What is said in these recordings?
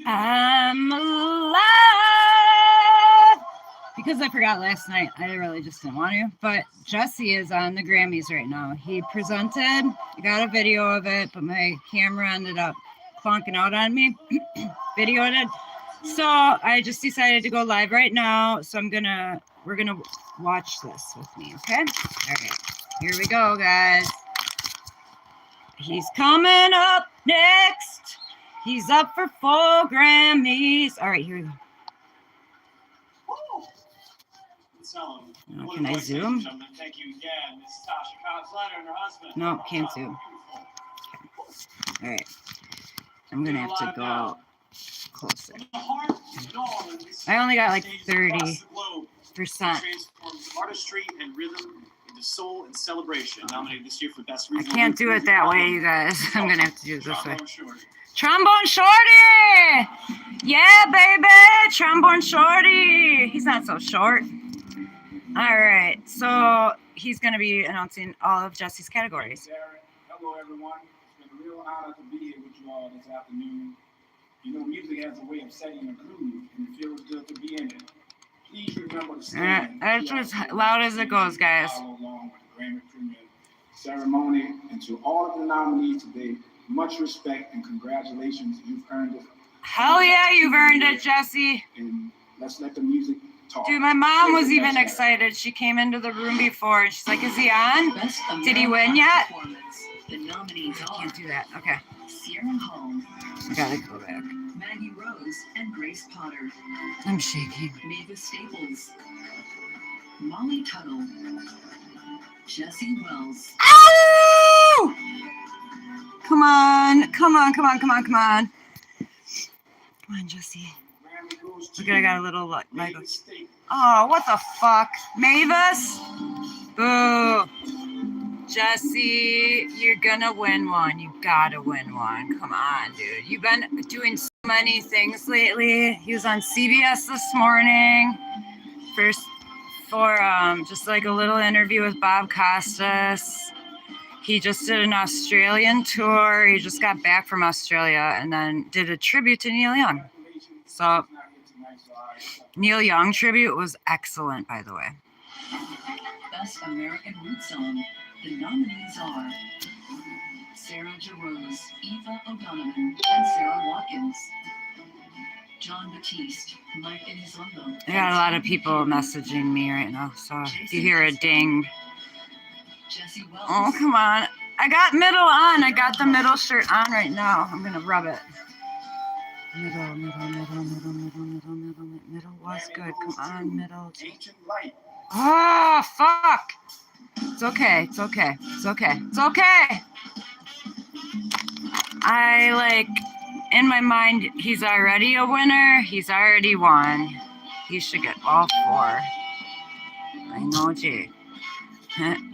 I'm alive! Because I forgot last night, I really just didn't want to. But Jesse is on the Grammys right now. He presented, I got a video of it, but my camera ended up clunking out on me. Videoed it. So I just decided to go live right now. So we're gonna watch this with me, okay? All right, here we go, guys. He's coming up next. He's up for 4 Grammys. All right, here we go. Oh, can I zoom? No, can't zoom. Okay. All right. I'm going to have to go closer. I only got like 30%. Artistry and rhythm into soul and celebration. Nominated this year for best. I can't do it that way, you guys. I'm going to have to do it this way. Trombone Shorty! Yeah, baby! Trombone Shorty! He's not so short. All right, so he's going to be announcing all of Jesse's categories. Hello, everyone. It's been a real honor to be here with you all this afternoon. You know, music has a way of setting a groove, and it feels good to be in it. Please remember to stand. That's as loud as it goes, guys. Along with the Grammy premiere ceremony, and to all of the nominees today, much respect and congratulations. You've earned it. Hell yeah, you've earned it, Jesse. And let's let the music talk. Dude, my mom was even excited. She came into the room before and she's like, is he on? Did he win yet? I can't do that. Okay. Sierra Hall. I gotta go back. Maggie Rose and Grace Potter. I'm shaking. Mavis Staples. Molly Tuttle. Jesse Wells. Ow! Come on. Come on, come on, come on, come on. Come on, Jesse. Look, I got a little Lego. Oh, what the fuck? Mavis? Boo. Jesse, you're gonna win one. You gotta win one. Come on, dude. You've been doing so many things lately. He was on CBS this morning for just like a little interview with Bob Costas. He just did an Australian tour. He just got back from Australia and then did a tribute to Neil Young. So Neil Young tribute was excellent, by the way. Best American Root Song. The nominees are Sarah Jarose, Eva O'Donovan, and Sarah Watkins. John Batiste, Mike Elizondo. I got a lot of people messaging me right now, so if you hear a ding. Jesse Wells. Oh, come on. I got middle on. I got the middle shirt on right now. I'm going to rub it. Middle was good. Come on, middle. Oh, fuck. It's okay. It's okay. It's okay. It's okay. In my mind, he's already a winner. He's already won. He should get all 4. I know Jay.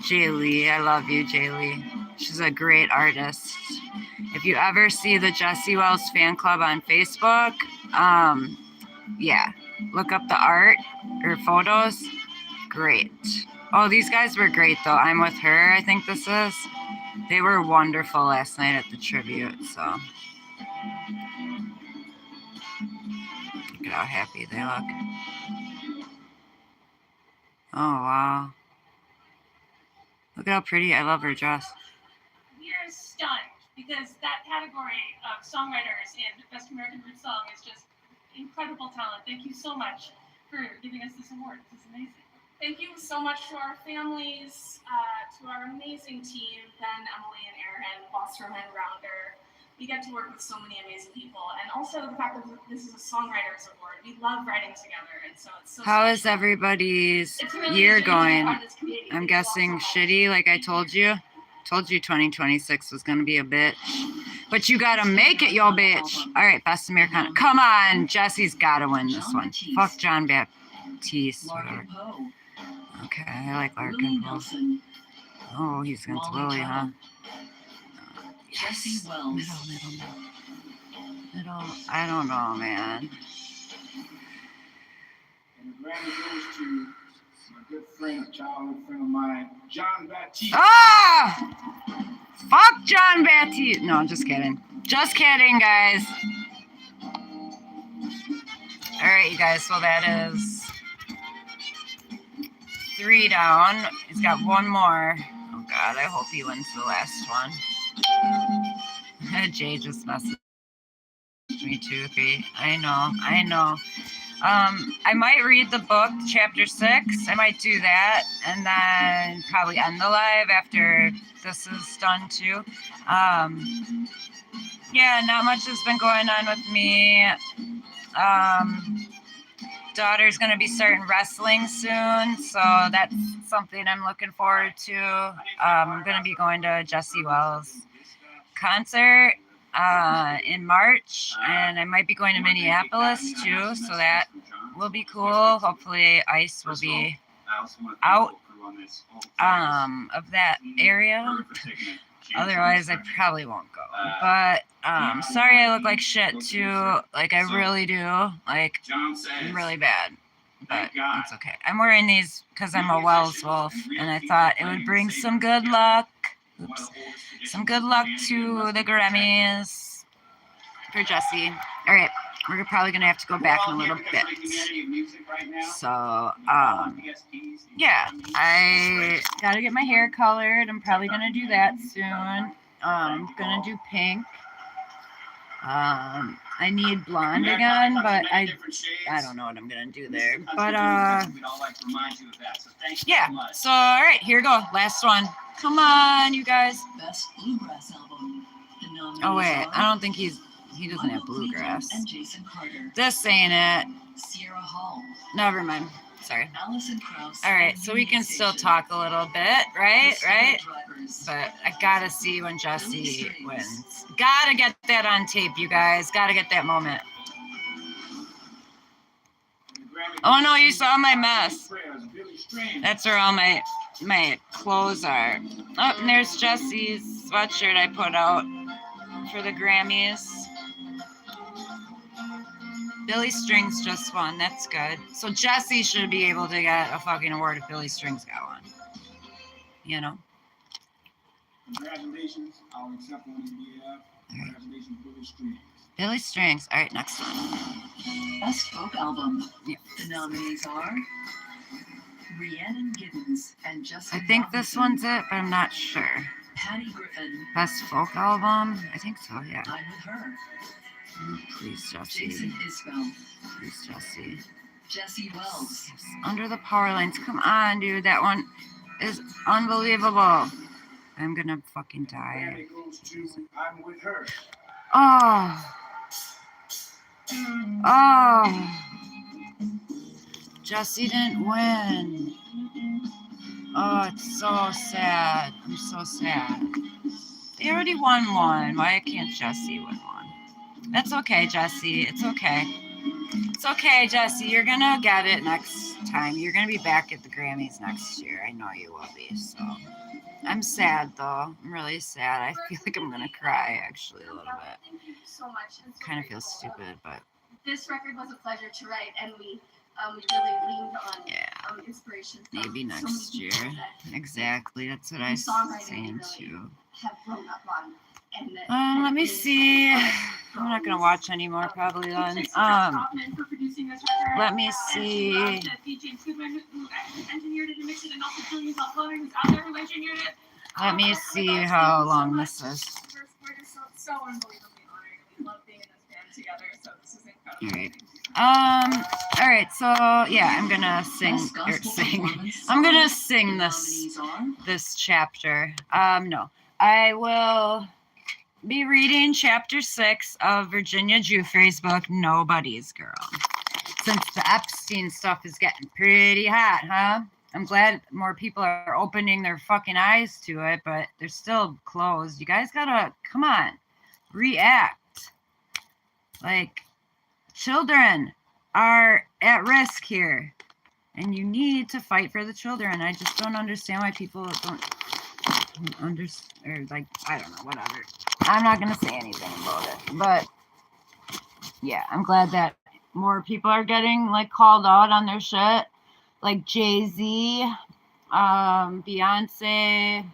Jay Lee. I love you, Jay Lee. She's a great artist. If you ever see the Jesse Wells fan club on Facebook, yeah, look up the art or photos. Great. Oh, these guys were great, though. I'm With Her, I think this is. They were wonderful last night at the tribute, so. Look at how happy they look. Oh, wow. Look at how pretty. I love her dress. We're stunned because that category of songwriters in Best American Root Song is just incredible talent. Thank you so much for giving us this award. This is amazing. Thank you so much to our families, to our amazing team, Ben, Emily, and Aaron, Wasserman, Rounder. We get to work with so many amazing people, and also the fact that this is a songwriters award. We love writing together, and so it's so. How is everybody's year going? I'm guessing shitty, like I told you. Told you 2026 was gonna be a bitch, but you gotta make it, yo bitch. All right, Best Americana. Come on, Jesse's gotta win this one. Fuck John Baptiste. Whatever. Okay, I like Larkin Poe. Oh, he's against Willie, huh? Yes. Middle. I don't know, man. And the Grammy goes to my good friend, a childhood friend of mine, John Batiste. Ah! Fuck John Batiste. No, I'm just kidding. Just kidding, guys. All right, you guys. So that is 3 down. He's got one more. Oh God, I hope he wins the last one. Jay just messaged me 2, 3. I know. I might read the book, chapter 6. I might do that, and then probably end the live after this is done too. Yeah, not much has been going on with me. Daughter's gonna be starting wrestling soon, so that's something I'm looking forward to. I'm gonna be going to Jesse Wells' concert in March, and I might be going to Minneapolis too, so that will be cool. Hopefully Ice will be out of that area. Otherwise I probably won't go. But sorry I look like shit too. Like I really do. Like I'm really bad. But it's okay. I'm wearing these because I'm a Wells Wolf, and I thought it would bring some good luck. Oops. Some good luck to the Grammys for Jesse. All right, we're probably gonna have to go back in a little bit. So, yeah, I gotta get my hair colored. I'm probably gonna do that soon. I'm gonna do pink. I need blonde again, but I don't know what I'm gonna do there. But yeah. So all right, here we go. Last one. Come on, you guys. Best Bluegrass Album. The nominees Oh wait, are I don't think he doesn't have Michael Clayton bluegrass. and Jason Carter. This ain't it. Sierra Hall. Never mind. Sorry. Allison Krauss. All right, and so we can Union still Station. talk a little bit, right? The Right? Drivers. But I gotta see when Jesse wins. Gotta get that on tape, you guys. Gotta get that moment. Oh no, you saw my mess. That's where all my clothes are. Oh, and there's Jesse's sweatshirt I put out for the Grammys. Billy Strings just won. That's good. So Jesse should be able to get a fucking award if Billy Strings got one. You know? Congratulations. I'll accept one BF. Congratulations, Billy Strings. Billy Strings. All right, next one. Best Folk Album. Yeah. The nominees are Rhiannon Giddens and Justin I think this Robinson. one's it, but I'm not sure. Patty Griffin. Best folk album? I think so, yeah. I'm With Her. Please, Jesse. Jason Isbell. Please, Jesse. Jesse Wells. Yes. Under the Power Lines. Come on, dude. That one is unbelievable. I'm gonna fucking die. Grammy goes to I'm With Her. Oh. Oh. Jesse didn't win. Oh, it's so sad. I'm so sad. They already won one. Why can't Jesse win one? That's okay, Jesse. It's okay. It's okay, Jesse. You're gonna get it next time. You're gonna be back at the Grammys next year. I know you will be. So I'm sad though. I'm really sad. I feel like I'm gonna cry actually a little bit. Thank you so much. I'm so Kind of grateful. feels stupid, but This record was a pleasure to write, and we really leaned on yeah. inspiration. From Maybe so many next year. people that Exactly. That's what I was saying too. have grown up on. And that Let me really see. are I'm not gonna watch anymore probably then. Thanks to Josh Kaufman for producing this record. Let me And see. to DJ Goodman, who engineered it and mixed it, and also Julian Falcone, who's out there, who engineered it. Let me see how long this is. We're just so unbelievably honored. We love being in this band together, so this is incredible. All right. All right. So yeah, I'm gonna sing Best or Gospel sing. Performance. I'm gonna sing The this nominees are this chapter. No, I will be reading chapter 6 of Virginia Giuffre's book, Nobody's Girl. Since the Epstein stuff is getting pretty hot, huh? I'm glad more people are opening their fucking eyes to it, but they're still closed. You guys gotta, come on, react. Like, children are at risk here, and you need to fight for the children. I just don't understand why people don't or like, I don't know, whatever. I'm not gonna say anything about it, but yeah, I'm glad that more people are getting like called out on their shit, like Jay-Z, Beyonce,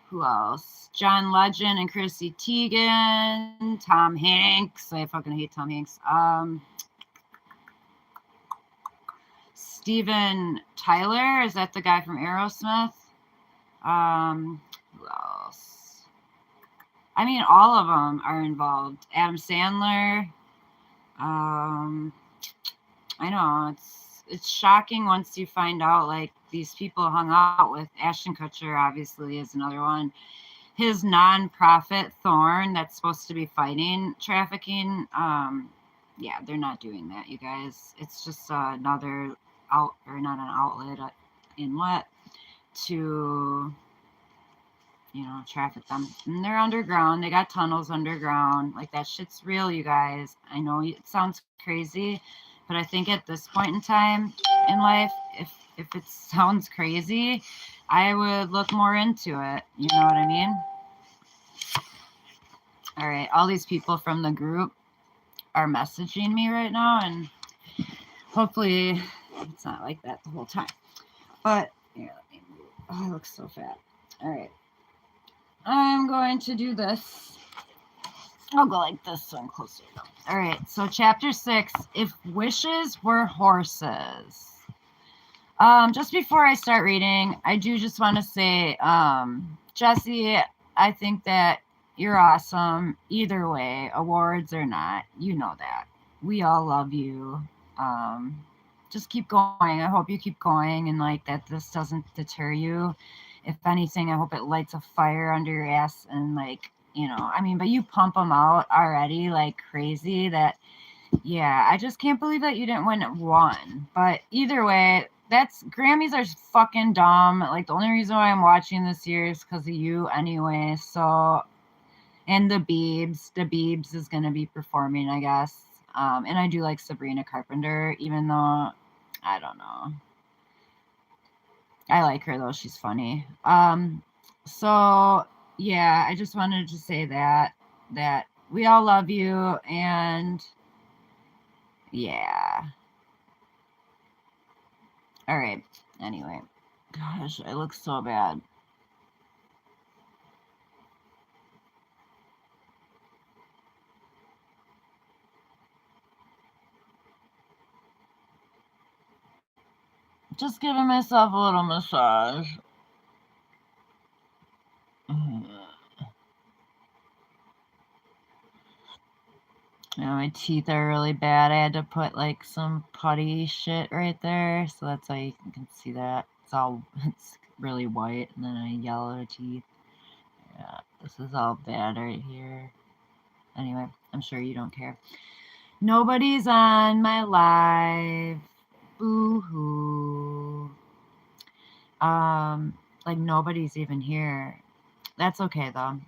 who else? John Legend and Chrissy Teigen, Tom Hanks. I fucking hate Tom Hanks. Steven Tyler. Is that the guy from Aerosmith? Who else? I mean, all of them are involved. Adam Sandler. I know it's shocking once you find out like these people hung out with. Ashton Kutcher obviously is another one. His nonprofit Thorn that's supposed to be fighting trafficking. Yeah, they're not doing that, you guys. It's just another not an outlet, inlet to traffic them. And they're underground. They got tunnels underground. Like that shit's real, you guys. I know it sounds crazy, but I think at this point in time in life, if it sounds crazy, I would look more into it. You know what I mean? All right, all these people from the group are messaging me right now, and hopefully it's not like that the whole time. But here, let me move. Oh, I look so fat. All right. I'm going to do this. I'll go like this so I'm closer. All right, so chapter 6, If Wishes Were Horses. Just before I start reading, I do just want to say, Jesse, I think that you're awesome either way, awards or not. You know that. We all love you. Just keep going. I hope you keep going and like that this doesn't deter you. If anything, I hope it lights a fire under your ass and like, but you pump them out already like crazy that, yeah, I just can't believe that you didn't win one. But either way, Grammys are fucking dumb. Like the only reason why I'm watching this year is because of you anyway. So, and the Biebs is going to be performing, I guess. And I do like Sabrina Carpenter, even though, I don't know. I like her though. She's funny. So yeah, I just wanted to say that we all love you and yeah. All right. Anyway, gosh, I look so bad. Just giving myself a little massage. My teeth are really bad. I had to put like some putty shit right there, so that's how you can see that. It's really white, and then a yellow teeth. Yeah, this is all bad right here. Anyway, I'm sure you don't care. Nobody's on my live. Boo-hoo. Like nobody's even here. That's okay though.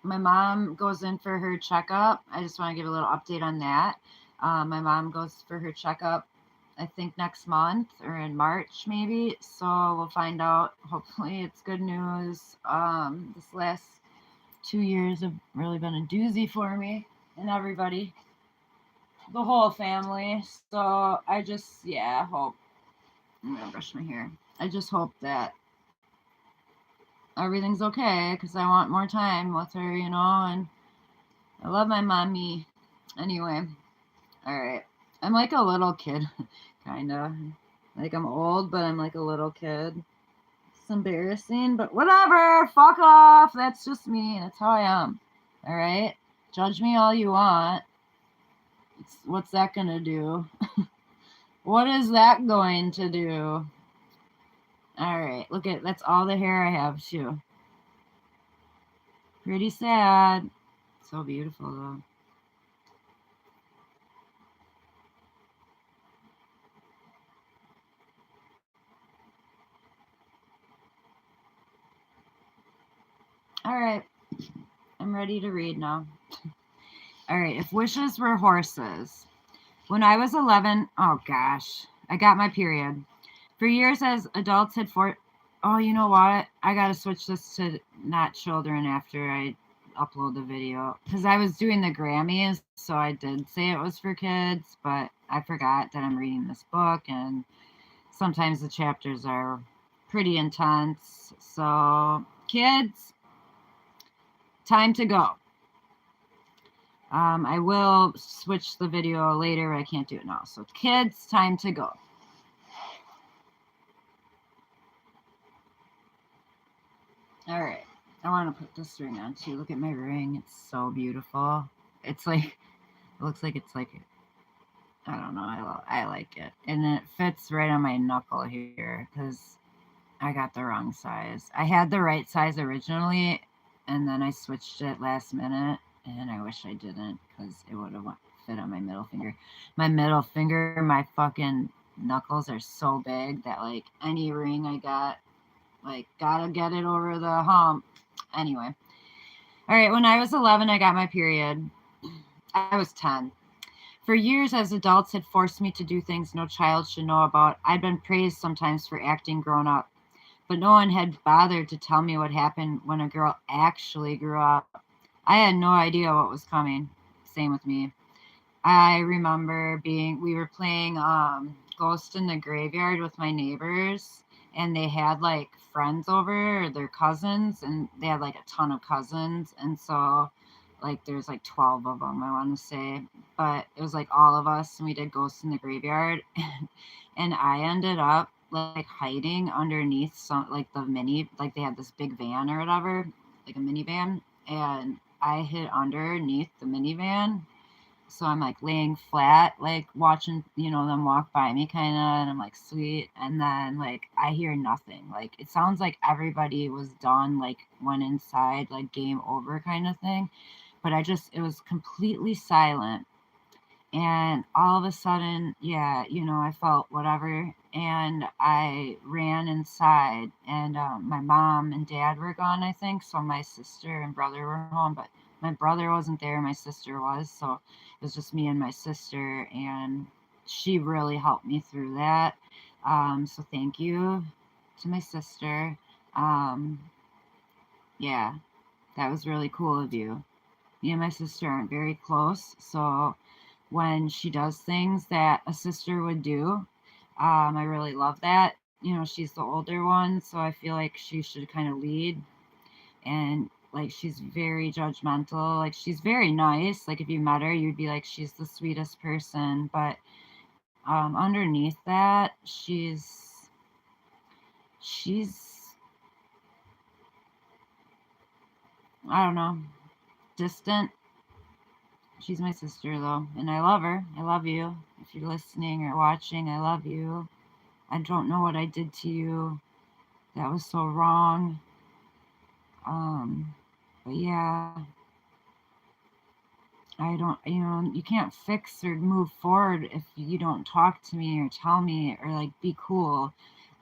My mom goes in for her checkup. I just want to give a little update on that. My mom goes for her checkup, I think next month or in March maybe. So we'll find out. Hopefully it's good news. This last 2 years have really been a doozy for me and everybody, the whole family. So I just, hope. I'm gonna brush my hair. I just hope that everything's okay because I want more time with her, and I love my mommy. Anyway, all right. I'm like a little kid, kind of. Like I'm old, but I'm like a little kid. It's embarrassing, but whatever. Fuck off. That's just me. That's how I am. All right? Judge me all you want. What's that going to do? What is that going to do? All right, that's all the hair I have too. Pretty sad. So beautiful though. All right, I'm ready to read now. All right, If Wishes Were Horses. When I was 11, oh gosh, I got my period. For years as adults oh, you know what? I got to switch this to not children after I upload the video. Because I was doing the Grammys, so I did say it was for kids, but I forgot that I'm reading this book, and sometimes the chapters are pretty intense. So, kids, time to go. I will switch the video later, but I can't do it now. So kids, time to go. All right. I want to put this ring on too. Look at my ring. It's so beautiful. It's like, it looks like it's like, I don't know. I like it. And it fits right on my knuckle here because I got the wrong size. I had the right size originally, and then I switched it last minute, and I wish I didn't because it would have fit on my middle finger. My middle finger, my fucking knuckles are so big that like any ring I got, like gotta get it over the hump. Anyway. All right, when I was 11, I got my period. I was 10. For years, as adults had forced me to do things no child should know about. I'd been praised sometimes for acting grown up, but no one had bothered to tell me what happened when a girl actually grew up. I had no idea what was coming. Same with me. I remember we were playing Ghost in the Graveyard with my neighbors, and they had like friends over, or their cousins, and they had like a ton of cousins, and so like there's like 12 of them, I want to say, but it was like all of us, and we did Ghost in the Graveyard, and I ended up like hiding underneath some like the mini, like they had this big van or whatever, like a minivan, and I hid underneath the minivan. So I'm like laying flat, like watching, them walk by me kind of, and I'm like, sweet. And then like I hear nothing. Like it sounds like everybody was done, like went inside, like game over kind of thing. But it was completely silent. And all of a sudden, yeah, I felt whatever. And I ran inside, and my mom and dad were gone, I think. So my sister and brother were home, but my brother wasn't there. My sister was. So it was just me and my sister. And she really helped me through that. So thank you to my sister. Yeah, that was really cool of you. Me and my sister aren't very close. So when she does things that a sister would do, I really love that. She's the older one, so I feel like she should kind of lead. And like she's very judgmental. Like she's very nice. Like if you met her, you'd be like she's the sweetest person. But underneath that, she's I don't know, distant. She's my sister, though, and I love her. I love you. If you're listening or watching, I love you. I don't know what I did to you. That was so wrong. But yeah, I don't, you can't fix or move forward if you don't talk to me or tell me or like be cool.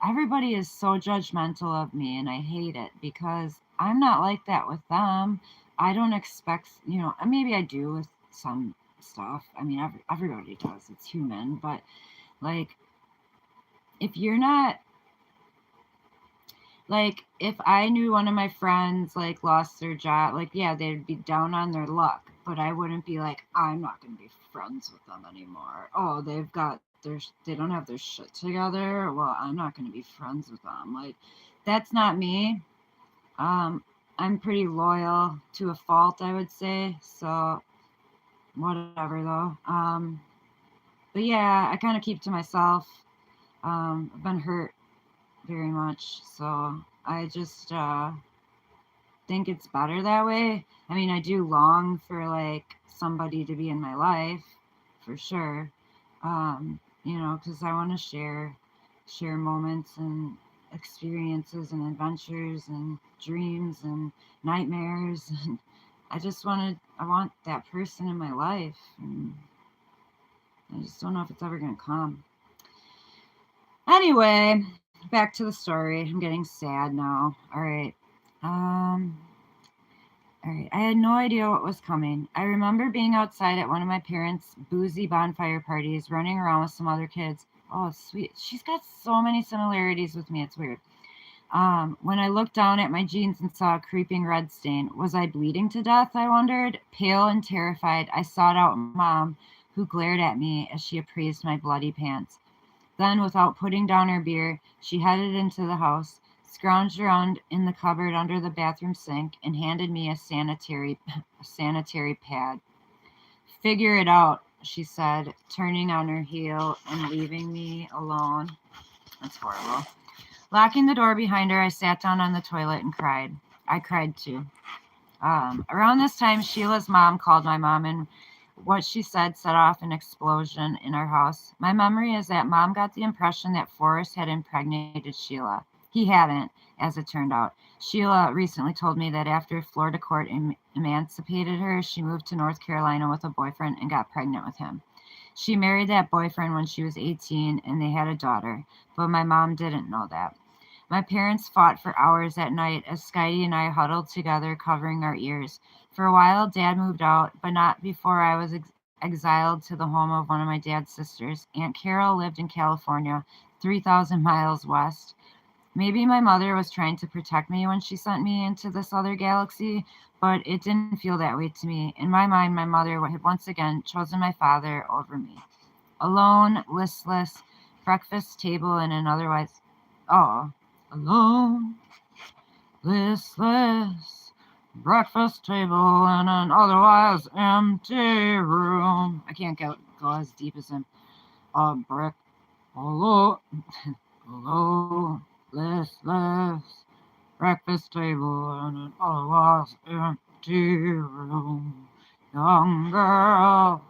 Everybody is so judgmental of me, and I hate it because I'm not like that with them. I don't expect, maybe I do with some stuff. I mean, everybody does. It's human. But like, if you're not, like, if I knew one of my friends like lost their job, like, yeah, they'd be down on their luck, but I wouldn't be like, I'm not going to be friends with them anymore. Oh, they don't have their shit together. Well, I'm not going to be friends with them. Like, that's not me. I'm pretty loyal to a fault, I would say. So whatever though. But yeah, I kind of keep to myself. I've been hurt very much, so I just think it's better that way. I mean, I do long for like somebody to be in my life, for sure. Because I want to share moments and experiences and adventures and dreams and nightmares. And I want that person in my life, and I just don't know if it's ever gonna come. Anyway, back to the story. I'm getting sad now. All right. All right. I had no idea what was coming. I remember being outside at one of my parents' boozy bonfire parties, running around with some other kids. Oh, sweet. She's got so many similarities with me. It's weird. When I looked down at my jeans and saw a creeping red stain, was I bleeding to death, I wondered? Pale and terrified, I sought out Mom, who glared at me as she appraised my bloody pants. Then, without putting down her beer, she headed into the house, scrounged around in the cupboard under the bathroom sink, and handed me a sanitary pad. Figure it out, she said, turning on her heel and leaving me alone. That's horrible. Locking the door behind her, I sat down on the toilet and cried. I cried too. Around this time, Sheila's mom called my mom, and what she said set off an explosion in our house. My memory is that Mom got the impression that Forrest had impregnated Sheila. He hadn't, as it turned out. Sheila recently told me that after Florida court emancipated her, she moved to North Carolina with a boyfriend and got pregnant with him. She married that boyfriend when she was 18, and they had a daughter, but my mom didn't know that. My parents fought for hours at night as Skye and I huddled together, covering our ears. For a while, Dad moved out, but not before I was exiled to the home of one of my dad's sisters. Aunt Carol lived in California, 3,000 miles west. Maybe my mother was trying to protect me when she sent me into this other galaxy, but it didn't feel that way to me. In my mind, my mother had once again chosen my father over me. Alone, listless, breakfast table in an otherwise... Oh... Alone, listless, breakfast table in an otherwise empty room. I can't go as deep as him. A brick, alone, alone, listless, breakfast table in an otherwise empty room. Young girl,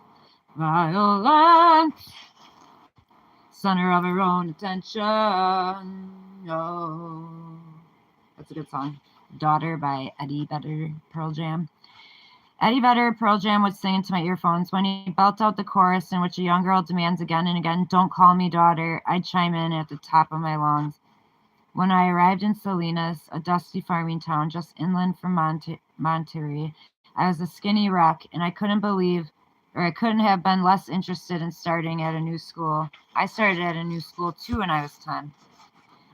violence, center of her own attention. Oh, that's a good song. Daughter by Eddie Vedder, Pearl Jam. Eddie Vedder, Pearl Jam would sing into my earphones. When he belted out the chorus in which a young girl demands again and again, "Don't call me daughter," I'd chime in at the top of my lungs. When I arrived in Salinas, a dusty farming town just inland from Monterey, I was a skinny wreck, and I couldn't have been less interested in starting at a new school. I started at a new school too when I was 10.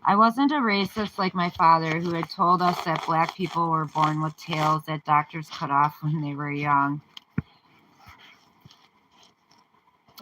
I wasn't a racist like my father, who had told us that black people were born with tails that doctors cut off when they were young.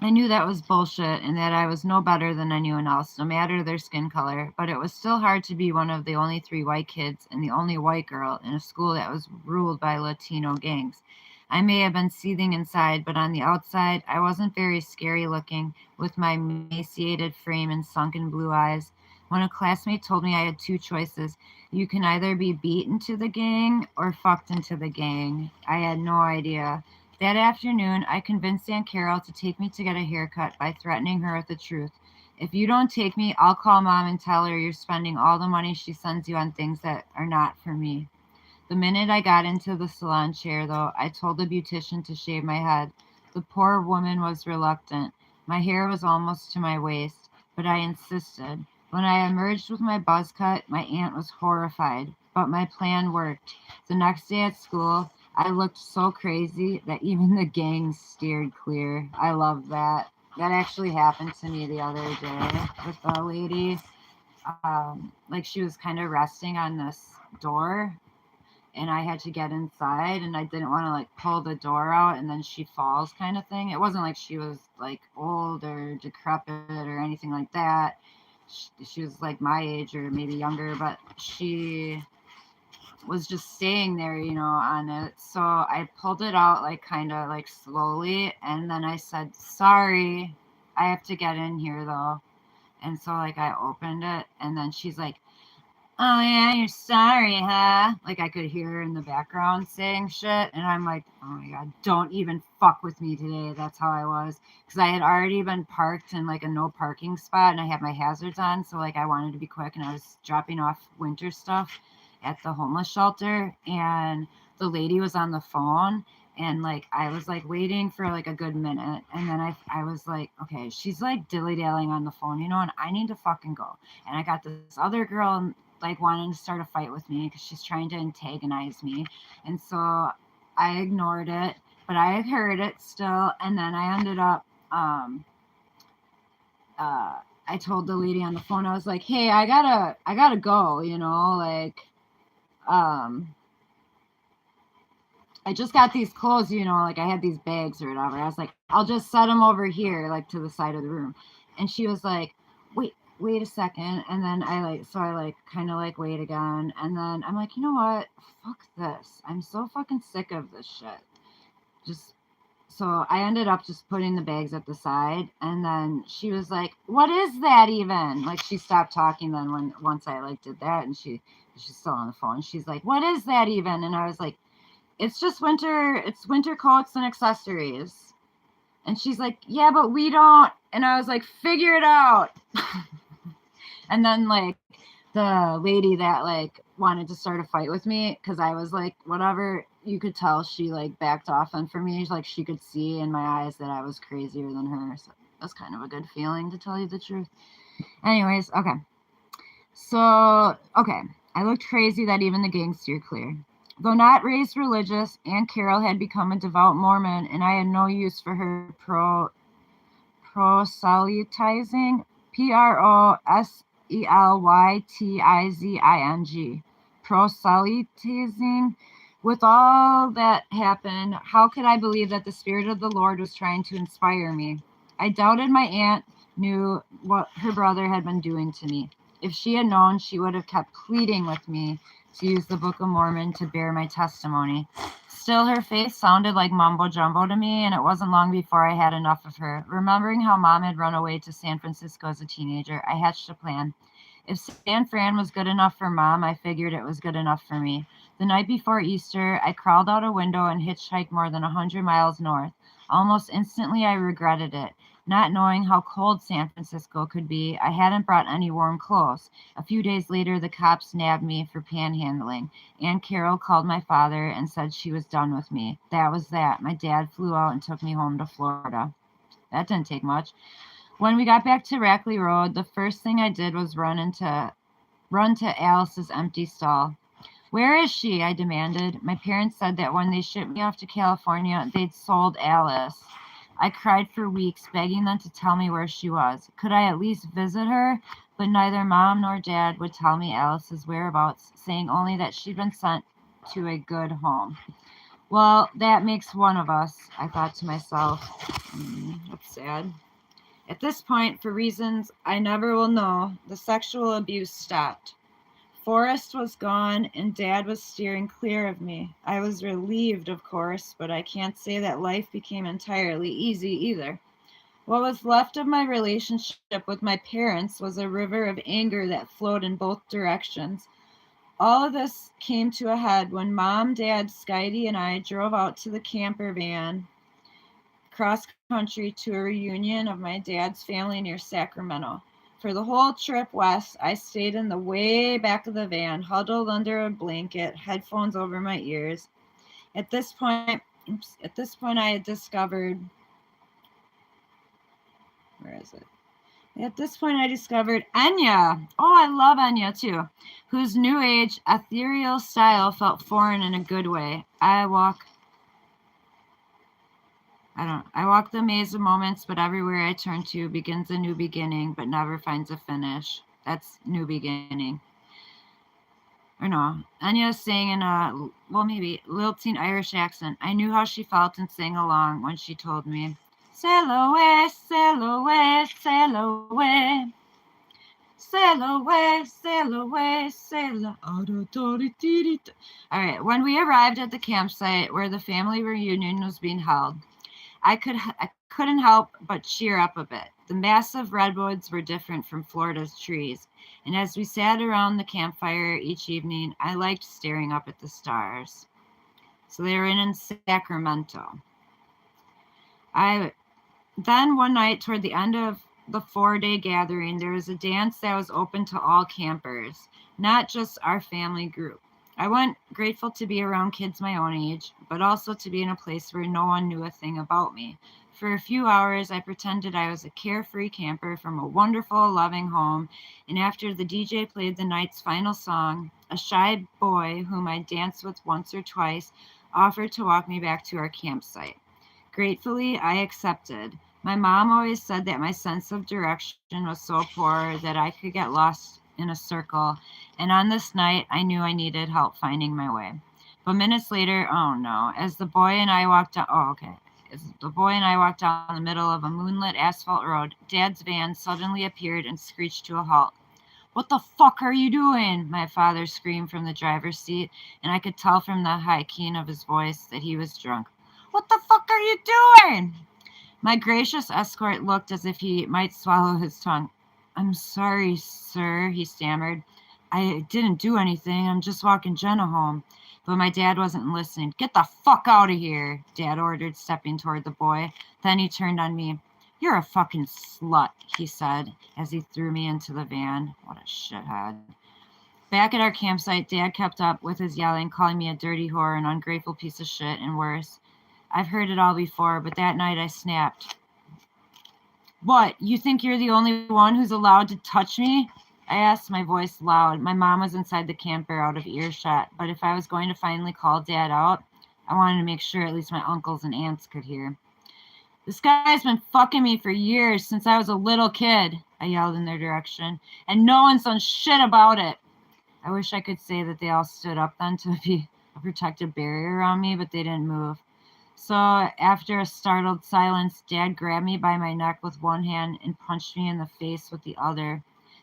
I knew that was bullshit and that I was no better than anyone else, no matter their skin color, but it was still hard to be one of the only 3 white kids and the only white girl in a school that was ruled by Latino gangs. I may have been seething inside, but on the outside, I wasn't very scary looking, with my emaciated frame and sunken blue eyes. When a classmate told me I had 2 choices, you can either be beat into the gang or fucked into the gang, I had no idea. That afternoon, I convinced Aunt Carol to take me to get a haircut by threatening her with the truth. If you don't take me, I'll call Mom and tell her you're spending all the money she sends you on things that are not for me. The minute I got into the salon chair, though, I told the beautician to shave my head. The poor woman was reluctant. My hair was almost to my waist, but I insisted. When I emerged with my buzz cut, my aunt was horrified, but my plan worked. The next day at school, I looked so crazy that even the gang steered clear. I love that. That actually happened to me the other day with a lady. Like she was kind of resting on this door, and I had to get inside, and I didn't want to like pull the door out and then she falls kind of thing. It wasn't like she was like old or decrepit or anything like that. She was like my age or maybe younger, but she was just staying there, on it. So I pulled it out like kind of like slowly, and then I said, "Sorry, I have to get in here though." And so like I opened it, and then she's like, "Oh yeah, you're sorry, huh?" Like I could hear her in the background saying shit, and I'm like, "Oh my god, don't even fuck with me today." That's how I was, because I had already been parked in like a no parking spot, and I had my hazards on, so like I wanted to be quick, and I was dropping off winter stuff at the homeless shelter, and the lady was on the phone, and like I was like waiting for like a good minute, and then I was like, okay, she's like dilly-dallying on the phone, and I need to fucking go. And I got this other girl like wanting to start a fight with me because she's trying to antagonize me, and so I ignored it, but I heard it still. And then I ended up I told the lady on the phone, I was like, "Hey, I gotta go, like I just got these clothes, like I had these bags or whatever." I was like, "I'll just set them over here, like to the side of the room." And she was like, wait a second. And then I kind of like wait again. And then I'm like, you know what? Fuck this. I'm so fucking sick of this shit. Just So I ended up just putting the bags at the side, and then she was like, "What is that even?" Like she stopped talking then once I like did that, and she's still on the phone. She's like, "What is that even?" And I was like, "It's just winter. It's winter coats and accessories." And she's like, "Yeah, but we don't." And I was like, "Figure it out." And then like the lady that like wanted to start a fight with me because I was like, whatever, you could tell she like backed off, and for me, like she could see in my eyes that I was crazier than her. So that's kind of a good feeling, to tell you the truth. Anyways, okay. So, okay, I looked crazy that even the gang steered clear. Though not raised religious, Aunt Carol had become a devout Mormon, and I had no use for her proselytizing, proselytizing, proselytizing. With all that happened, how could I believe that the Spirit of the Lord was trying to inspire me? I doubted my aunt knew what her brother had been doing to me. If she had known, she would have kept pleading with me to use the Book of Mormon to bear my testimony. Still, her face sounded like mumbo jumbo to me, and it wasn't long before I had enough of her. Remembering how Mom had run away to San Francisco as a teenager, I hatched a plan. If San Fran was good enough for Mom, I figured it was good enough for me. The night before Easter, I crawled out a window and hitchhiked more than 100 miles north. Almost instantly, I regretted it. Not knowing how cold San Francisco could be, I hadn't brought any warm clothes. A few days later, the cops nabbed me for panhandling. Aunt Carol called my father and said she was done with me. That was that. My dad flew out and took me home to Florida. That didn't take much. When we got back to Rackley Road, the first thing I did was run to Alice's empty stall. "Where is she?" I demanded. My parents said that when they shipped me off to California, they'd sold Alice. I cried for weeks, begging them to tell me where she was. Could I at least visit her? But neither Mom nor Dad would tell me Alice's whereabouts, saying only that she'd been sent to a good home. Well, that makes one of us, I thought to myself. That's sad. At this point, for reasons I never will know, the sexual abuse stopped. Forrest was gone, and Dad was steering clear of me. I was relieved, of course, but I can't say that life became entirely easy either. What was left of my relationship with my parents was a river of anger that flowed in both directions. All of this came to a head when Mom, Dad, Skydie, and I drove out to the camper van cross country to a reunion of my dad's family near Sacramento. For the whole trip west, I stayed in the way back of the van, huddled under a blanket, headphones over my ears. At this point, I had discovered, where is it? At this point, I discovered Enya. Oh, I love Enya too, whose new age, ethereal style felt foreign in a good way. I walk the maze of moments, but everywhere I turn to begins a new beginning, but never finds a finish. That's new beginning. Or no, Enya sang in a, maybe lilting Irish accent. I knew how she felt and sang along when she told me, "Sail away, sail away, sail away. Sail away, sail away, sail away." All right, when we arrived at the campsite where the family reunion was being held, I couldn't help but cheer up a bit. The massive redwoods were different from Florida's trees, and as we sat around the campfire each evening, I liked staring up at the stars. So they were in Sacramento. Then one night toward the end of the 4-day gathering, there was a dance that was open to all campers, not just our family group. I went grateful to be around kids my own age, but also to be in a place where no one knew a thing about me. For a few hours, I pretended I was a carefree camper from a wonderful, loving home, and after the DJ played the night's final song, a shy boy whom I danced with once or twice offered to walk me back to our campsite. Gratefully, I accepted. My mom always said that my sense of direction was so poor that I could get lost in a circle, and on this night, I knew I needed help finding my way. But minutes later, as the boy and I walked down the middle of a moonlit asphalt road, Dad's van suddenly appeared and screeched to a halt. "What the fuck are you doing?" my father screamed from the driver's seat, and I could tell from the high key of his voice that he was drunk. What the fuck are you doing? My gracious escort looked as if he might swallow his tongue. I'm sorry, sir, he stammered. I didn't do anything. I'm just walking Jenna home. But my dad wasn't listening. Get the fuck out of here, Dad ordered, stepping toward the boy. Then he turned on me. You're a fucking slut, he said, as he threw me into the van. What a shithead. Back at our campsite, Dad kept up with his yelling, calling me a dirty whore, an ungrateful piece of shit, and worse. I've heard it all before, but that night I snapped. What, you think you're the only one who's allowed to touch me? I asked, my voice loud. My mom was inside the camper out of earshot, but if I was going to finally call Dad out, I wanted to make sure at least my uncles and aunts could hear. This guy's been fucking me for years, since I was a little kid, I yelled in their direction, and no one's done shit about it. I wish I could say that they all stood up then to be a protective barrier around me, but they didn't move. So after a startled silence, Dad grabbed me by my neck with one hand and punched me in the face with the other.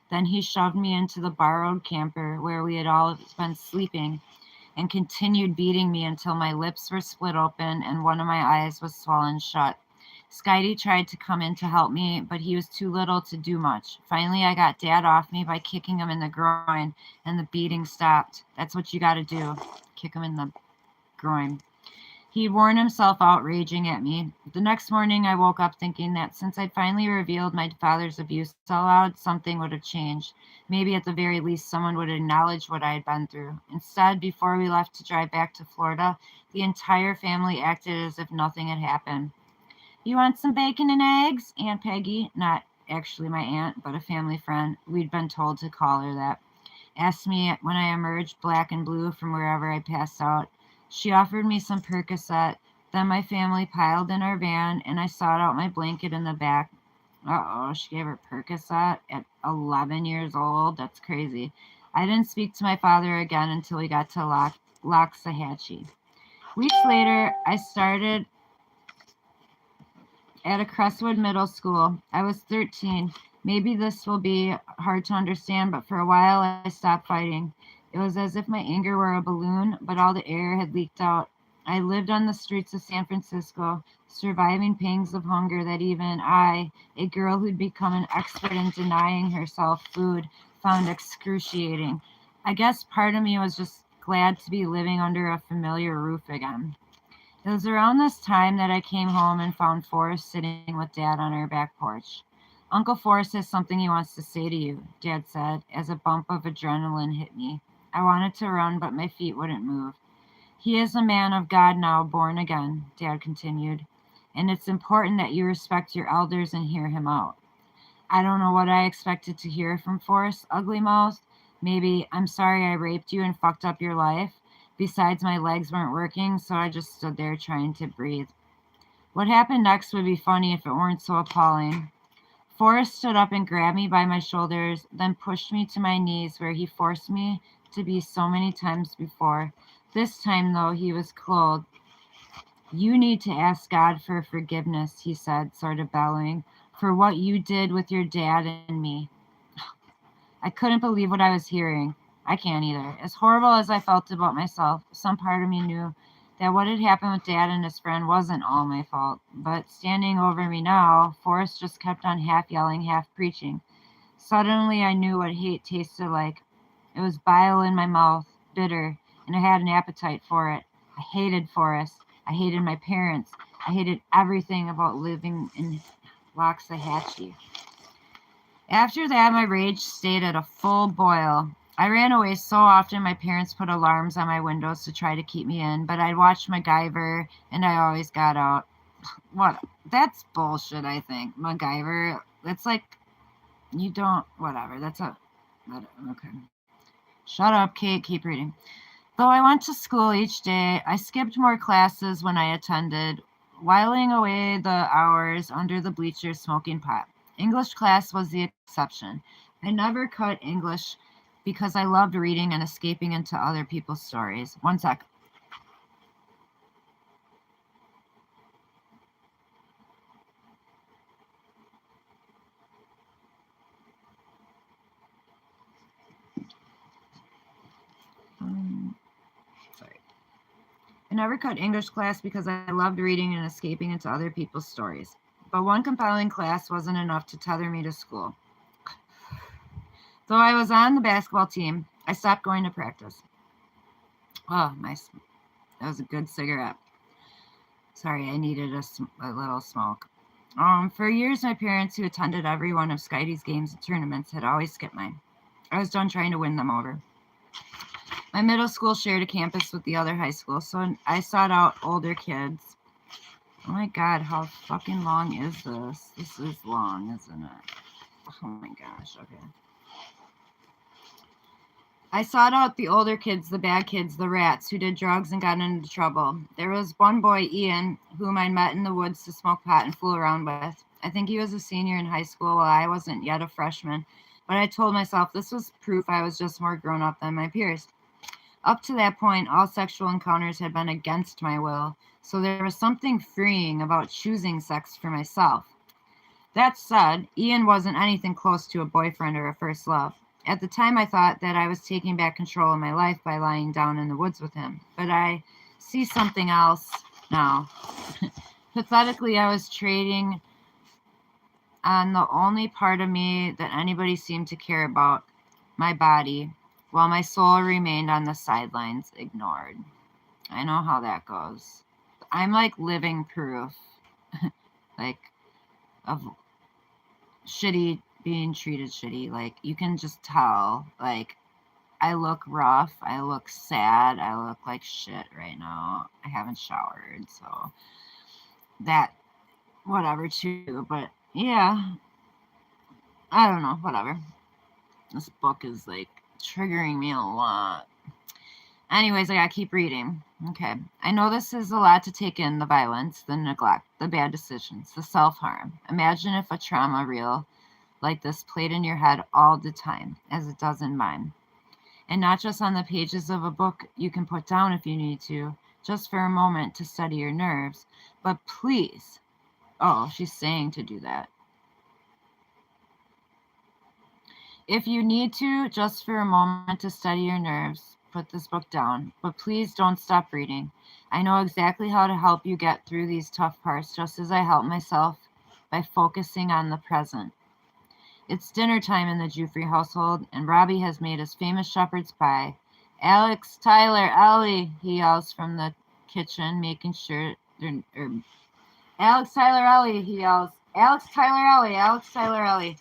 Then he shoved me into the borrowed camper where we had all been sleeping and continued beating me until my lips were split open and one of my eyes was swollen shut. Skydie tried to come in to help me, but he was too little to do much. Finally, I got Dad off me by kicking him in the groin, and the beating stopped. That's what you gotta do. Kick him in the groin. He'd worn himself out raging at me. The next morning, I woke up thinking that since I'd finally revealed my father's abuse out loud, something would have changed. Maybe at the very least, someone would acknowledge what I had been through. Instead, before we left to drive back to Florida, the entire family acted as if nothing had happened. You want some bacon and eggs? Aunt Peggy, not actually my aunt, but a family friend, we'd been told to call her that, asked me when I emerged black and blue from wherever I passed out. She offered me some Percocet. Then my family piled in our van, and I sought out my blanket in the back. Uh-oh, she gave her Percocet at 11 years old? That's crazy. I didn't speak to my father again until we got to Loxahatchee. Weeks later, I started at a Crestwood Middle School. I was 13. Maybe this will be hard to understand, but for a while I stopped fighting. It was as if my anger were a balloon, but all the air had leaked out. I lived on the streets of San Francisco, surviving pangs of hunger that even I, a girl who'd become an expert in denying herself food, found excruciating. I guess part of me was just glad to be living under a familiar roof again. It was around this time that I came home and found Forrest sitting with Dad on our back porch. Uncle Forrest has something he wants to say to you, Dad said, as a bump of adrenaline hit me. I wanted to run, but my feet wouldn't move. He is a man of God now, born again, Dad continued, and it's important that you respect your elders and hear him out. I don't know what I expected to hear from Forrest, ugly mouth. Maybe, I'm sorry I raped you and fucked up your life. Besides, my legs weren't working, so I just stood there trying to breathe. What happened next would be funny if it weren't so appalling. Forrest stood up and grabbed me by my shoulders, then pushed me to my knees where he forced me to be so many times before. This time, though, he was clothed. You need to ask God for forgiveness, he said, sort of bellowing, for what you did with your dad and me. I couldn't believe what I was hearing. I can't either. As horrible as I felt about myself, some part of me knew that what had happened with Dad and his friend wasn't all my fault. But standing over me now, Forrest just kept on half yelling, half preaching. Suddenly I knew what hate tasted like. It was bile in my mouth, bitter, and I had an appetite for it. I hated Forrest. I hated my parents. I hated everything about living in Loxahatchee. After that, my rage stayed at a full boil. I ran away so often my parents put alarms on my windows to try to keep me in, but I'd watch MacGyver and I always got out. What? That's bullshit, I think. MacGyver, that's like, you don't, whatever. Okay. Shut up, Kate. Keep reading. Though I went to school each day, I skipped more classes when I attended, whiling away the hours under the bleachers smoking pot. English class was the exception. I never cut English because I loved reading and escaping into other people's stories. One sec. Sorry. I never cut English class because I loved reading and escaping into other people's stories. But one compelling class wasn't enough to tether me to school. Though I was on the basketball team, I stopped going to practice. Oh, that was a good cigarette. Sorry, I needed a little smoke. For years, my parents, who attended every one of Skydie's games and tournaments, had always skipped mine. I was done trying to win them over. My middle school shared a campus with the other high school, so I sought out older kids. Oh my God, how fucking long is this? This is long, isn't it? Oh my gosh, okay. I sought out the older kids, the bad kids, the rats who did drugs and got into trouble. There was one boy, Ian, whom I met in the woods to smoke pot and fool around with. I think he was a senior in high school while I wasn't yet a freshman, but I told myself this was proof I was just more grown up than my peers. Up to that point, all sexual encounters had been against my will, so there was something freeing about choosing sex for myself. That said, Ian wasn't anything close to a boyfriend or a first love. At the time, I thought that I was taking back control of my life by lying down in the woods with him, but I see something else now. Pathetically, I was trading on the only part of me that anybody seemed to care about, my body, while my soul remained on the sidelines, ignored. I know how that goes. I'm like living proof, like, of being treated shitty. Like, you can just tell, like, I look rough, I look sad, I look like shit right now. I haven't showered, so that, whatever too, but yeah, I don't know, whatever. This book is like triggering me a lot. Anyways, I gotta keep reading. Okay. I know this is a lot to take in: the violence, the neglect, the bad decisions, the self-harm. Imagine if a trauma reel like this played in your head all the time, as it does in mine. And not just on the pages of a book you can put down if you need to, just for a moment to steady your nerves. But please, oh, she's saying to do that. If you need to, just for a moment to steady your nerves, put this book down. But please don't stop reading. I know exactly how to help you get through these tough parts, just as I help myself by focusing on the present. It's dinner time in the Jufrey household, and Robbie has made his famous shepherd's pie. Alex, Tyler, Ellie, he yells from the kitchen, making sure Alex, Tyler, Ellie, he yells. Alex, Tyler, Ellie, Alex, Tyler, Ellie.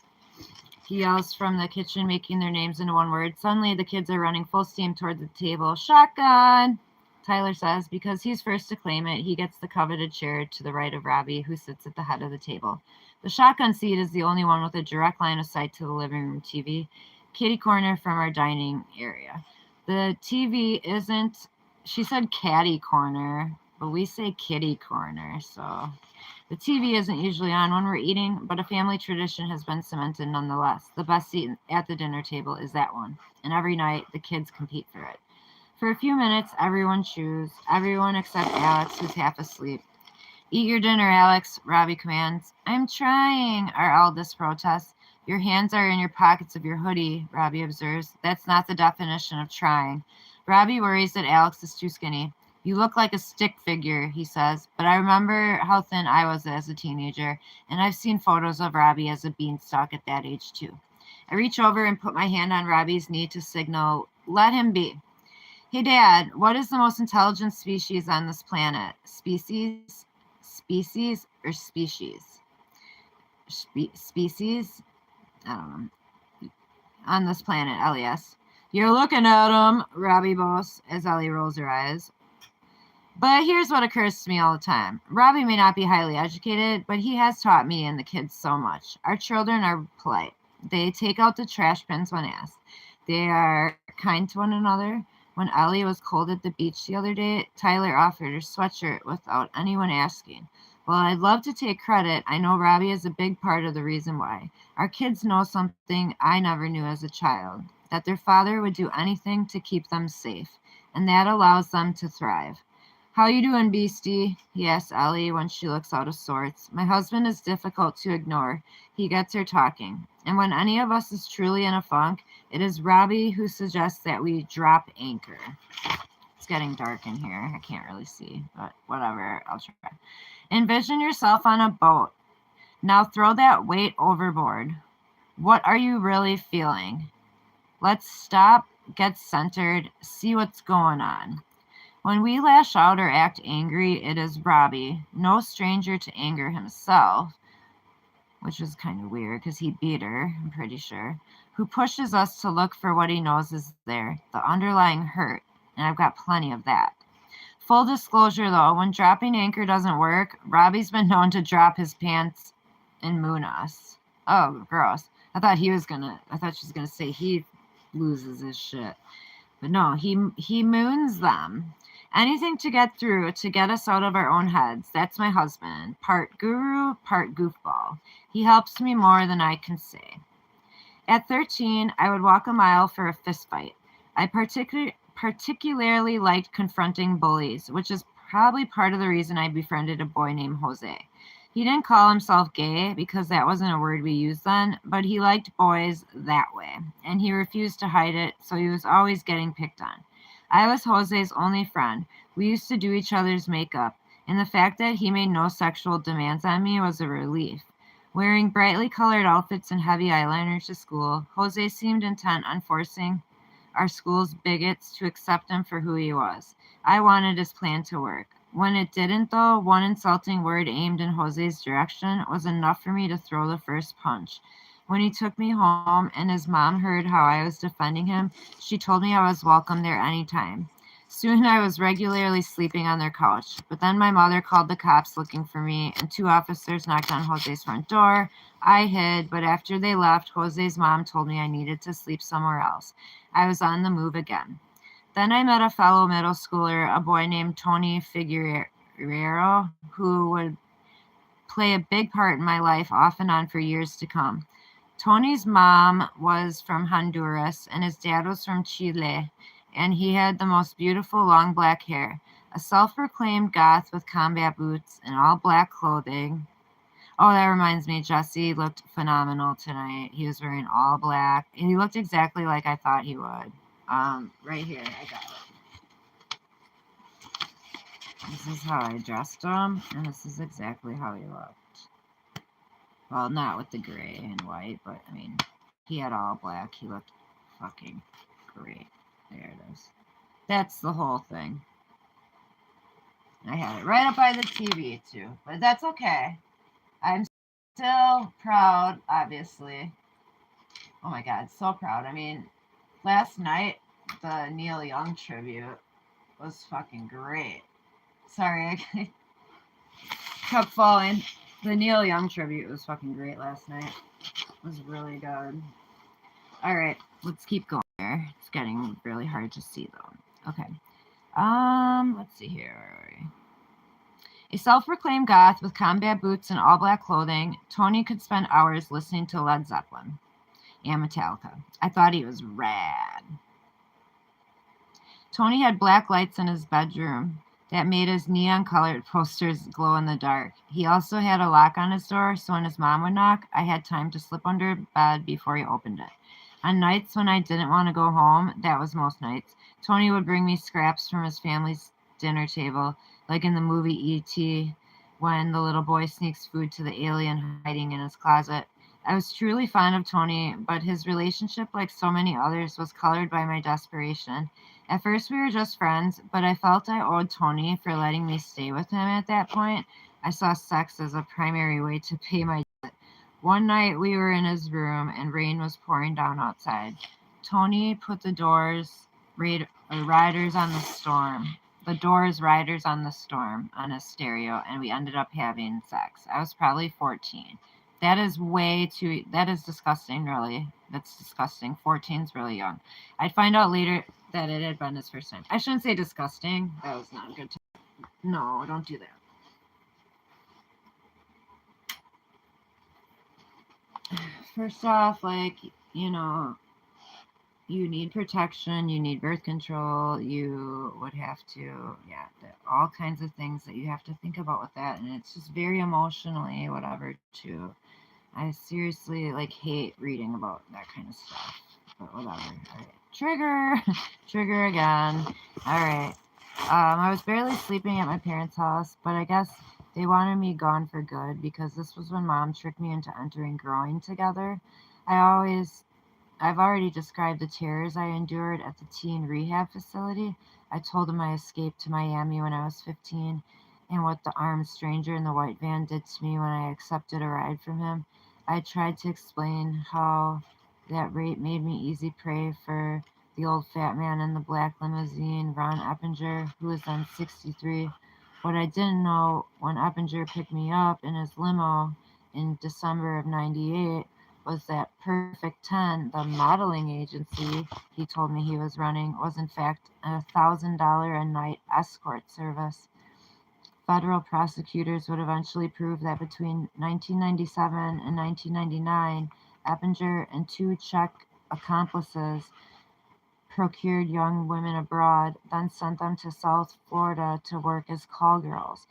He yells from the kitchen, making their names into one word. Suddenly, the kids are running full steam toward the table. Shotgun, Tyler says. Because he's first to claim it, he gets the coveted chair to the right of Robbie, who sits at the head of the table. The shotgun seat is the only one with a direct line of sight to the living room TV, kitty corner from our dining area. The TV isn't, she said catty corner, but we say kitty corner, so the TV isn't usually on when we're eating, but a family tradition has been cemented nonetheless. The best seat at the dinner table is that one, and every night the kids compete for it. For a few minutes, everyone chews, everyone except Alex, who's half asleep. Eat your dinner, Alex, Robbie commands. I'm trying, our eldest protests. Your hands are in your pockets of your hoodie, Robbie observes. That's not the definition of trying. Robbie worries that Alex is too skinny. You look like a stick figure, he says, but I remember how thin I was as a teenager, and I've seen photos of Robbie as a beanstalk at that age too. I reach over and put my hand on Robbie's knee to signal, let him be. Hey, Dad, what is the most intelligent species on this planet? Species or species? Species? I don't know. On this planet, Elias. You're looking at him, Robbie boasts as Ellie rolls her eyes. But here's what occurs to me all the time. Robbie may not be highly educated, but he has taught me and the kids so much. Our children are polite. They take out the trash bins when asked. They are kind to one another. When Ellie was cold at the beach the other day, Tyler offered her sweatshirt without anyone asking. While I'd love to take credit, I know Robbie is a big part of the reason why. Our kids know something I never knew as a child, that their father would do anything to keep them safe, and that allows them to thrive. How you doing, Beastie? He asks Ellie when she looks out of sorts. My husband is difficult to ignore. He gets her talking. And when any of us is truly in a funk, it is Robbie who suggests that we drop anchor. It's getting dark in here. I can't really see, but whatever. I'll try. Envision yourself on a boat. Now throw that weight overboard. What are you really feeling? Let's stop, get centered, see what's going on. When we lash out or act angry, it is Robbie, no stranger to anger himself, which is kind of weird because he beat her, I'm pretty sure, who pushes us to look for what he knows is there, the underlying hurt, and I've got plenty of that. Full disclosure though, when dropping anchor doesn't work, Robbie's been known to drop his pants and moon us. Oh, gross. I thought she was gonna say he loses his shit. But no, he moons them. Anything to get through, to get us out of our own heads. That's my husband. Part guru, part goofball. He helps me more than I can say. At 13, I would walk a mile for a fist fight. I particularly liked confronting bullies, which is probably part of the reason I befriended a boy named Jose. He didn't call himself gay because that wasn't a word we used then, but he liked boys that way, and he refused to hide it, so he was always getting picked on. I was Jose's only friend. We used to do each other's makeup, and the fact that he made no sexual demands on me was a relief. Wearing brightly colored outfits and heavy eyeliner to school, Jose seemed intent on forcing our school's bigots to accept him for who he was. I wanted his plan to work. When it didn't, though, one insulting word aimed in Jose's direction was enough for me to throw the first punch. When he took me home and his mom heard how I was defending him, she told me I was welcome there anytime. Soon I was regularly sleeping on their couch, but then my mother called the cops looking for me, and 2 officers knocked on Jose's front door. I hid, but after they left, Jose's mom told me I needed to sleep somewhere else. I was on the move again. Then I met a fellow middle schooler, a boy named Tony Figueroa, who would play a big part in my life off and on for years to come. Tony's mom was from Honduras and his dad was from Chile, and he had the most beautiful long black hair. A self-proclaimed goth with combat boots and all black clothing. Oh, that reminds me, Jesse looked phenomenal tonight. He was wearing all black, and he looked exactly like I thought he would. Right here, I got it. This is how I dressed him, and this is exactly how he looked. Well, not with the gray and white, but, I mean, he had all black. He looked fucking great. There it is. That's the whole thing. I had it right up by the TV, too. But that's okay. I'm still proud, obviously. Oh, my God, so proud. I mean, last night, the Neil Young tribute was fucking great. Sorry, I kept falling. The Neil Young tribute was fucking great last night. It was really good. All right, let's keep going here. It's getting really hard to see, though. Okay. Let's see here. Where are we? A self-proclaimed goth with combat boots and all black clothing, Tony could spend hours listening to Led Zeppelin and Metallica. I thought he was rad. Tony had black lights in his bedroom that made his neon-colored posters glow in the dark. He also had a lock on his door, so when his mom would knock, I had time to slip under bed before he opened it. On nights when I didn't want to go home, that was most nights, Tony would bring me scraps from his family's dinner table, like in the movie E.T., when the little boy sneaks food to the alien hiding in his closet. I was truly fond of Tony, but his relationship, like so many others, was colored by my desperation. At first, we were just friends, but I felt I owed Tony for letting me stay with him at that point. I saw sex as a primary way to pay my debt. One night, we were in his room, and rain was pouring down outside. Tony put the Doors' Riders on the Storm on his stereo, and we ended up having sex. I was probably 14. That is disgusting, really. That's disgusting. 14's really young. I'd find out later that it had been his first time. I shouldn't say disgusting. That was not a good time. No, don't do that. First off, like, you know, you need protection, you need birth control, you would have to, all kinds of things that you have to think about with that. And it's just very emotionally, whatever, too. I seriously, like, hate reading about that kind of stuff. But whatever. All right. Trigger again. All right. I was barely sleeping at my parents' house, but I guess they wanted me gone for good because this was when Mom tricked me into entering growing together. I always I've already described the terrors I endured at the teen rehab facility. I told him I escaped to Miami when I was 15 and what the armed stranger in the white van did to me when I accepted a ride from him. I tried to explain how that rape made me easy prey for the old fat man in the black limousine, Ron Eppinger, who was then 63. What I didn't know when Eppinger picked me up in his limo in December of 98 was that Perfect 10, the modeling agency he told me he was running, was in fact a $1,000 a night escort service. Federal prosecutors would eventually prove that between 1997 and 1999, Eppinger and two Czech accomplices procured young women abroad, then sent them to South Florida to work as call girls.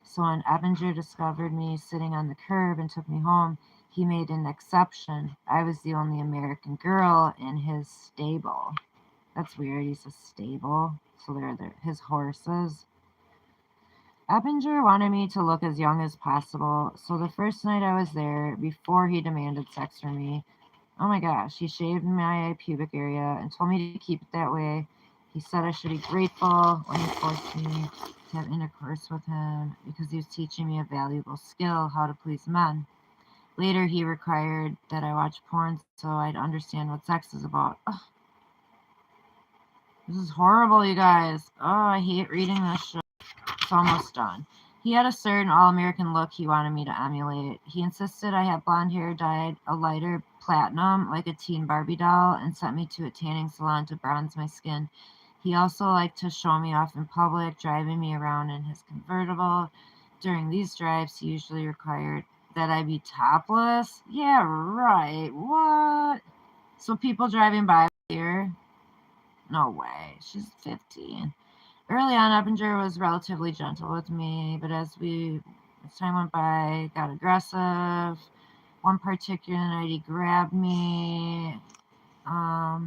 So when Eppinger discovered me sitting on the curb and took me home, he made an exception. I was the only American girl in his stable. That's weird. He's a stable. So they're his horses. Eppinger wanted me to look as young as possible. So the first night I was there, before he demanded sex from me, oh my gosh, he shaved my pubic area and told me to keep it that way. He said I should be grateful when he forced me to have intercourse with him because he was teaching me a valuable skill, how to please men. Later, he required that I watch porn so I'd understand what sex is about. Ugh, this is horrible, you guys. Oh, I hate reading this shit. It's almost done. He had a certain all-American look he wanted me to emulate. He insisted I have blonde hair dyed a lighter platinum like a teen Barbie doll and sent me to a tanning salon to bronze my skin. He also liked to show me off in public, driving me around in his convertible. During these drives, he usually required that I be topless. Yeah, right. What? So people driving by here? No way. She's 15. Early on, Eppinger was relatively gentle with me, but as time went by, got aggressive. One particular night, he grabbed me. I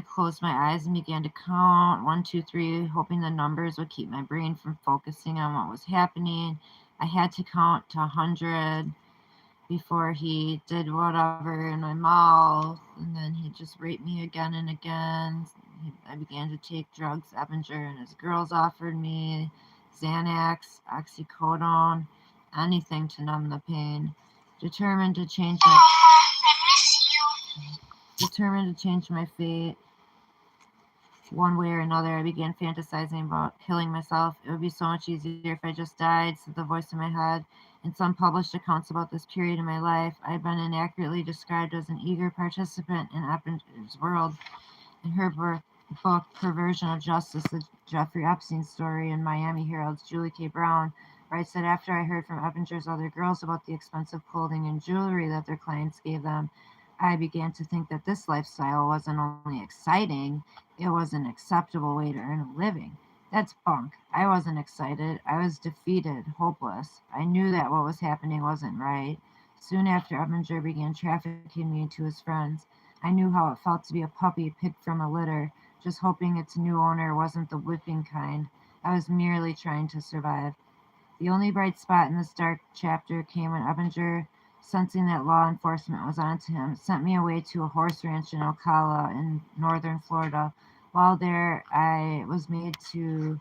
closed my eyes and began to count 1, 2, 3, hoping the numbers would keep my brain from focusing on what was happening. I had to count to 100 before he did whatever in my mouth, and then he just raped me again and again. I began to take drugs Eppinger and his girls offered me, Xanax, oxycodone, anything to numb the pain. Determined to change my fate one way or another, I began fantasizing about killing myself. It would be so much easier if I just died, said the voice in my head. In some published accounts about this period in my life, I had been inaccurately described as an eager participant in Eppinger's world. In her book, Perversion of Justice, the Jeffrey Epstein story in Miami Herald's Julie K. Brown writes that after I heard from Eppinger's other girls about the expensive clothing and jewelry that their clients gave them, I began to think that this lifestyle wasn't only exciting, it was an acceptable way to earn a living. That's bunk. I wasn't excited. I was defeated, hopeless. I knew that what was happening wasn't right. Soon after, Eppinger began trafficking me to his friends. I knew how it felt to be a puppy picked from a litter, just hoping its new owner wasn't the whipping kind. I was merely trying to survive. The only bright spot in this dark chapter came when Eppinger, sensing that law enforcement was onto him, sent me away to a horse ranch in Ocala in northern Florida. While there, I was made to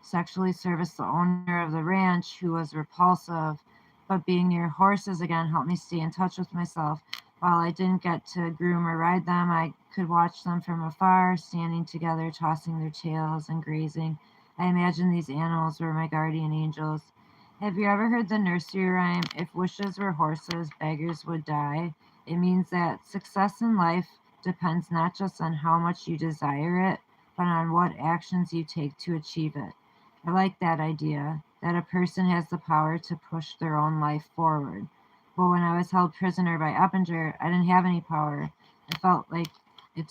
sexually service the owner of the ranch, who was repulsive, but being near horses again helped me stay in touch with myself. While I didn't get to groom or ride them, I could watch them from afar, standing together, tossing their tails and grazing. I imagined these animals were my guardian angels. Have you ever heard the nursery rhyme, if wishes were horses, beggars would die? It means that success in life depends not just on how much you desire it, but on what actions you take to achieve it. I like that idea, that a person has the power to push their own life forward. But when I was held prisoner by Eppinger, I didn't have any power. I felt like if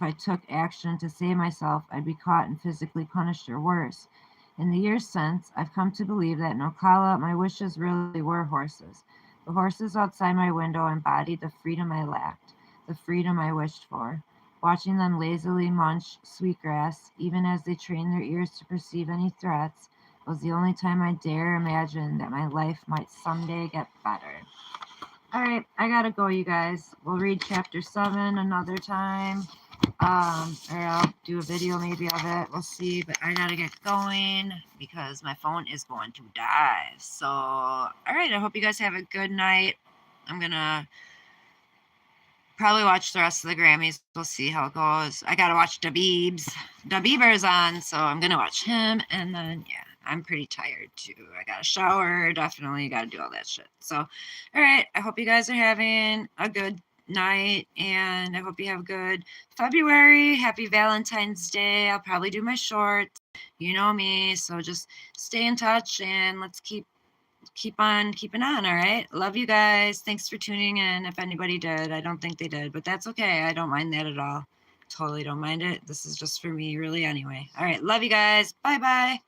I took action to save myself, I'd be caught and physically punished or worse. In the years since, I've come to believe that in Ocala, my wishes really were horses. The horses outside my window embodied the freedom I lacked, the freedom I wished for. watching them lazily munch sweetgrass, even as they train their ears to perceive any threats, was the only time I dare imagine that my life might someday get better. All right, I gotta go, you guys. We'll read chapter 7 another time. Or I'll do a video maybe of it. We'll see. But I gotta get going because my phone is going to die. So, all right. I hope you guys have a good night. I'm gonna probably watch the rest of the Grammys. We'll see how it goes. I gotta watch DaBeebs. DaBieber's on, so I'm gonna watch him. And then yeah, I'm pretty tired too. I gotta shower. Definitely gotta do all that shit. So, all right. I hope you guys are having a good night, and I hope you have a good February. Happy Valentine's Day. I'll probably do my shorts. You know me, so just stay in touch and let's keep on keeping on. All right, love you guys. Thanks for tuning in. If anybody did, I don't think they did, but that's okay. I don't mind that at all. Totally don't mind it. This is just for me, really, anyway. All right, love you guys. Bye.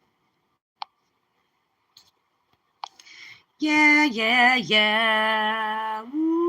Yeah.